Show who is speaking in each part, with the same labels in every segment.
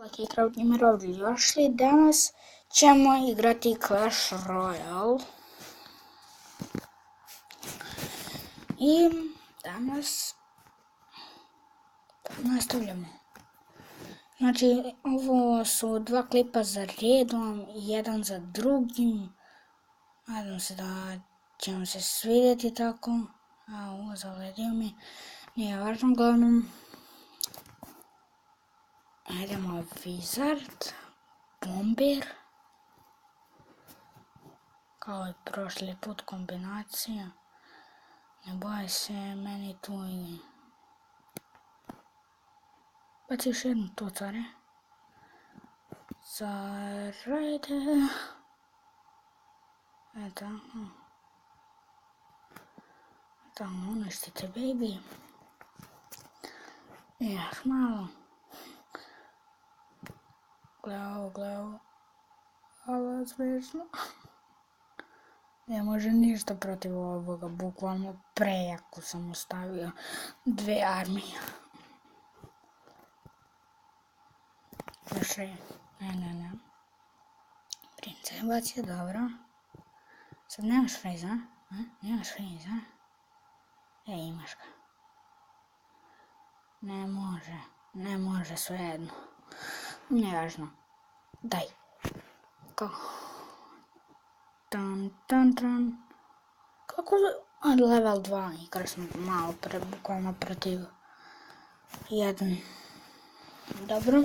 Speaker 1: Laki krautnji mi dobrodošli. Danas ćemo igrati Clash Royale. I danas nastavljamo. Znači, ovo su dva klipa za redom, jedan za drugim. Nadam se da će vam se svidjeti tako. A ovo zaledio mi. Nije važno, uglavnom. Idemo Wizard, Bomber, kao i prošli put kombinacija. Ne boj se, meni tu i... Baci još jednu tu, care. Zarajde. Eto. Tamo uništite, baby. Još malo. Gle ovo. Ovo smiješno. Ne može ništa protiv ovoga, bukvalno prejaku sam ostavio dve armije. Još je, ne. Prince je bacio, dobro. Sad nemaš friza, a? Nemaš friza? Imaš ga. Ne može svejedno. Nevažno. Daj. Ko? Tan. Kako level 2 igra sam malo bukvalno protiv jedan. Dobro.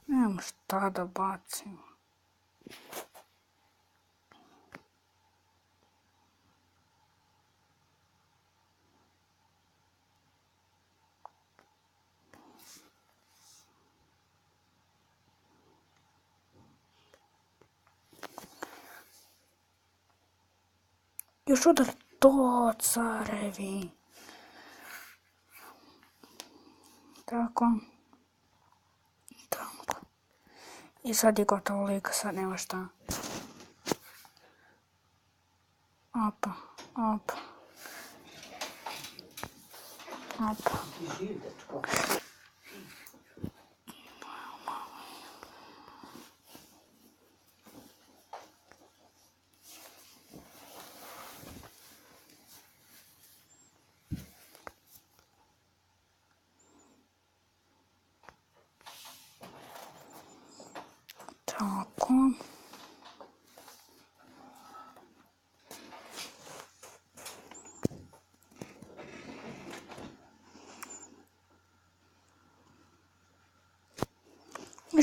Speaker 1: Nemam šta da bacim. Još udar to, carevi. Tako. I sad je gotovo lika, sad nema šta. Opa. Tako.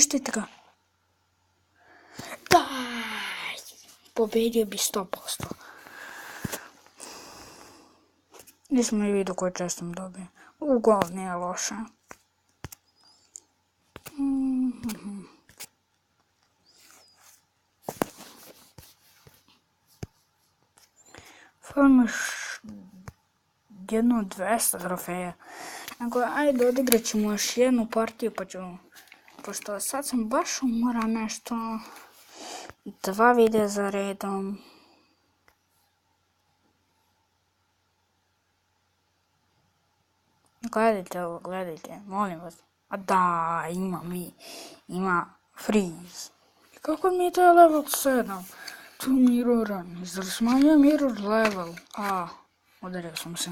Speaker 1: Štite ga. Daj! Pobedio bi 100%. Nisam i vidio koji često sam dobio. Ugol nije loše. Imaš jednu 200 trofeja. Ajde, odigrat ćemo još jednu partiju pa ću... Pošto sad sam baš umoran nešto... 2 videa za redom. Gledajte ovo, molim vas. A da, ima freeze. I kako mi je to level 7? Tu miroran, zar smanjuje mirror level? Udario sam se.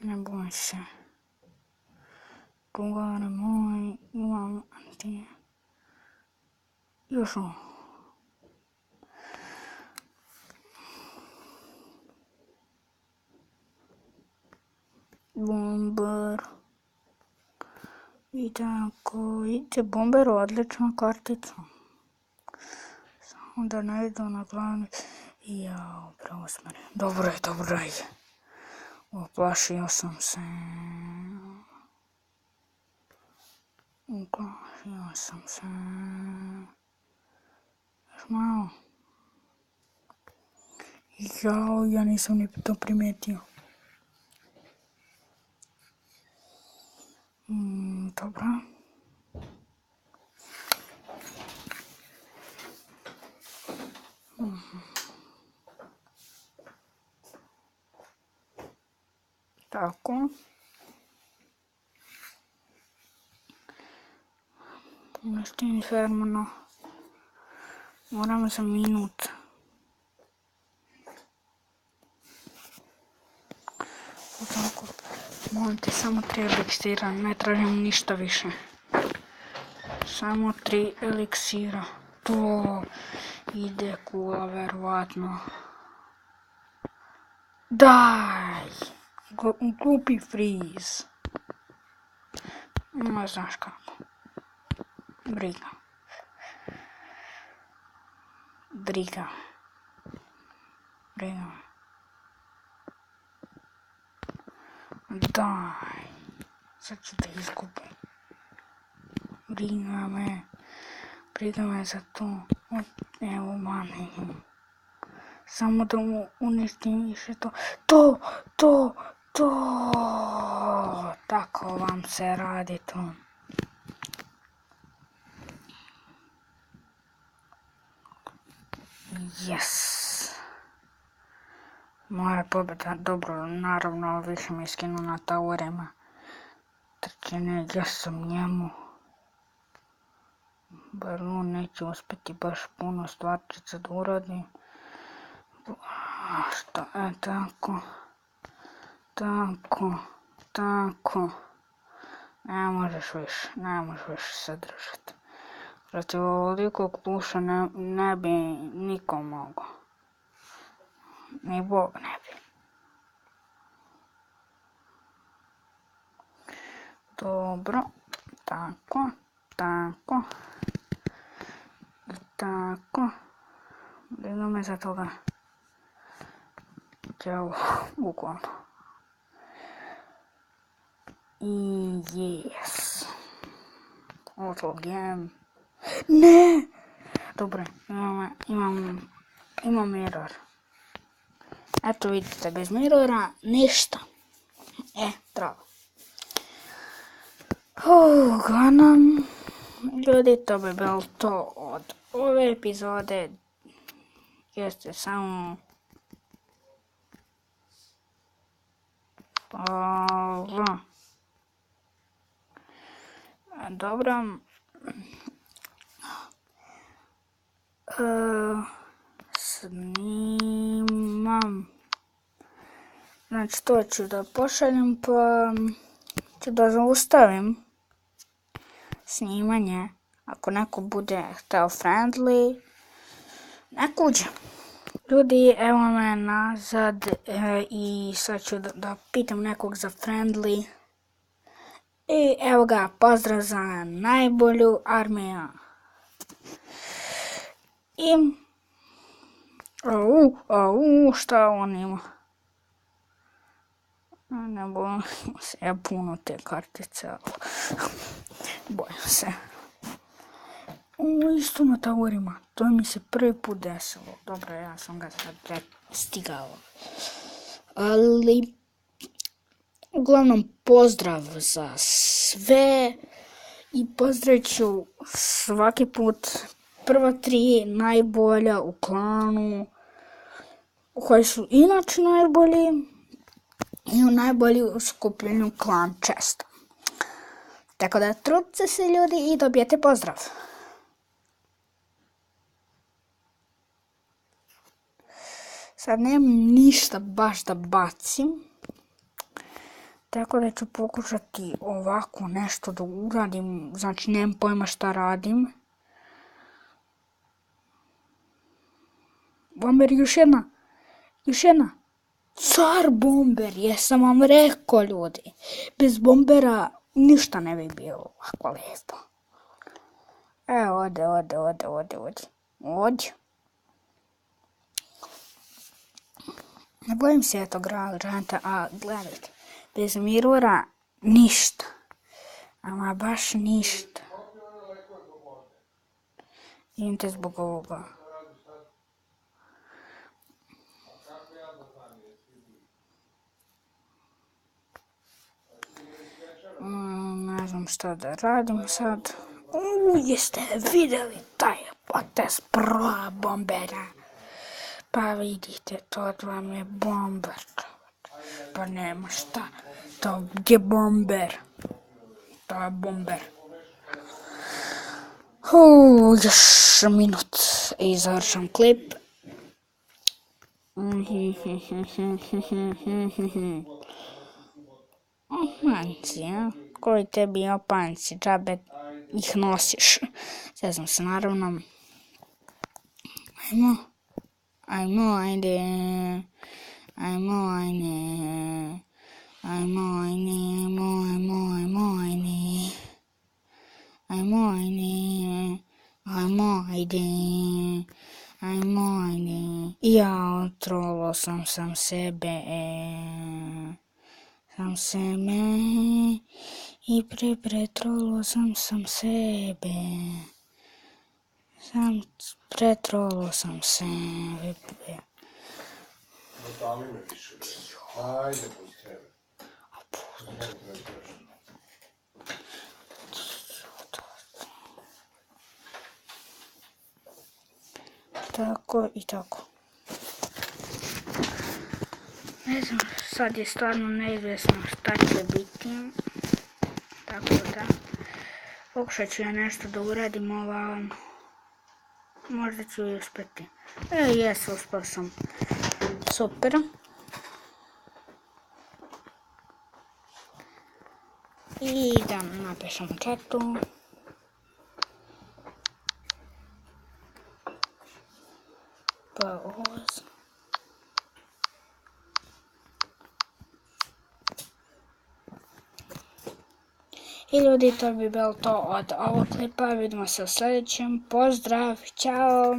Speaker 1: Ne boj se. Drugare moj, imam ti. Još ovo. Bomber. I tako, vidite, Bomber odlična kartica. Samo da ne idu na glavni. Jao, preusmeri. Dobro je. Uplašio sam se. Još malo. Jao, ja nisam ni to primijetio. Dobro. Tako. Nešto inferno. Moram za minut. Tako. Molim te, samo 3 eliksira, ne tražim ništa više. Samo 3 eliksira. To ide kula, verovatno. Daj! Glupi friz. Ne znaš kako. Briga. Daj. Sad ću da izgubim. Briga me za to. Evo mane. Samo da mu uništim više to. To! Tako vam se radi to. Yes. Moja pobjeda, dobro, naravno više mi je skinuo na taurima. Trčine, ja sam njemu. Balon neće uspjeti baš puno stvarčica da uradim. Šta je tako. Ne možeš više se držati. Protiv ovolikog pluša ne bi niko mogao. Ni Bog ne bi. Dobro, tako. Briga me za toga. Ćao, bukvalno. I yes. Auto game. Ne! Dobro, imam mirror. Eto vidite, bez mirrora ništa. Trava. Uglavnom, ljudi, to bi bilo to od ove epizode. Jeste samo... Dobro. Snimam. Znači to ću da pošaljem, pa ću da zaustavim snimanje. Ako neko bude hteo friendly, nek uđe. Ljudi, evo me nazad i sad ću da pitam nekog za friendly. I evo ga, pozdrav za najbolju armiju. I... šta on ima? Ne bojim se, ja puno te kartice, bojim se. Isto na tavorima, to mi se prvi put desilo. Dobro, ja sam ga sad stigao. Ali, uglavnom pozdrav za sve i pozdravit ću svaki put prva 3 najbolja u klanu, koji su inače najbolji i u najbolji skupljenju klan često. Tako da trudite se ljudi i dobijete pozdrav. Sad nemam ništa baš da bacim, tako da ću pokušati ovako nešto da uradim, znači nemam pojma šta radim. Bomber, još jedna. Car bomber, jesam vam rekao ljudi. Bez bombera ništa ne bi bilo ovako lijepo. Odi. Ne bojim se tog granata, a gledajte, bez mirrora ništa. Ama baš ništa. Idite zbog ovoga. Ne znam šta da radim sad. Jeste vidjeli taj potez prva bombera? Pa vidite, to vam je bomber. Pa nema šta. To je bomber. To je bomber. Još minut i završam klip. Opanci, ja? Koji tebi opanci, džabe ih nosiš. Zezam se naravno. Ajmo, ajde. Ja otrolo sam sebe. I pretrolo sam sebe. Pretrolo sam sebe.
Speaker 2: Tamo me više. Ajde, pusti tebe.
Speaker 1: Tako i tako. Ne znam, sad je stvarno neizvjesno šta će biti. Tako da, pokušat ću ja nešto da uradim možda ću i uspjeti. Jesu, uspio sam. Super. I da napišem u chatu. Pauza. I ljudi, to bi bilo to od ovog klipa. Vidimo se u sljedećem. Pozdrav, čao!